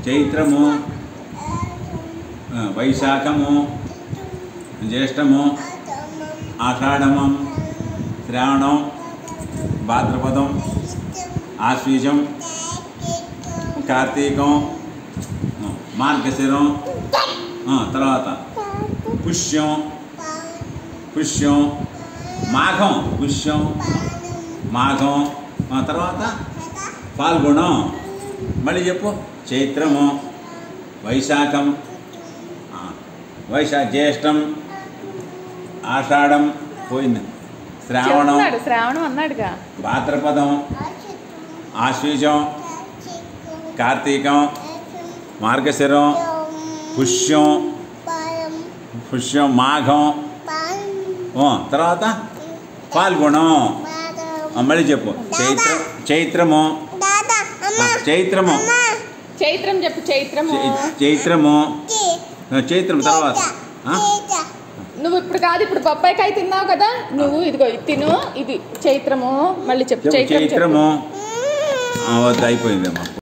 చైత్రము, వైశాఖము, జ్యేష్టము, ఆషాఢమం, శ్రావణం, భాద్రపదం, ఆశ్వీజం, కార్తీకం, మార్గశిరం, తర్వాత పుష్యం, మాఘం, మాఘం, తర్వాత పాల్గొనం. మళ్ళీ చెప్పు. చైత్రము, వైశాఖం, జ్యేష్టం, ఆషాఢం పోయింది, శ్రావణం అన్నాడుగా, భాద్రపదం, ఆశ్వీజం, కార్తీకం, మార్గశిరం, పుష్యం, మాఘం, తర్వాత పాల్గొనం. మళ్ళీ చెప్పు. చైత్రము, చెప్పు. చైత్రం తర్వాత నువ్వు ఇప్పుడు కాదు, ఇప్పుడు బొప్పాయికాయ తిన్నావు కదా, నువ్వు ఇదిగో తిను. ఇది చైత్రము. మళ్ళీ చెప్పు. చైత్రము. వద్దు, అయిపోయిందమ్మా.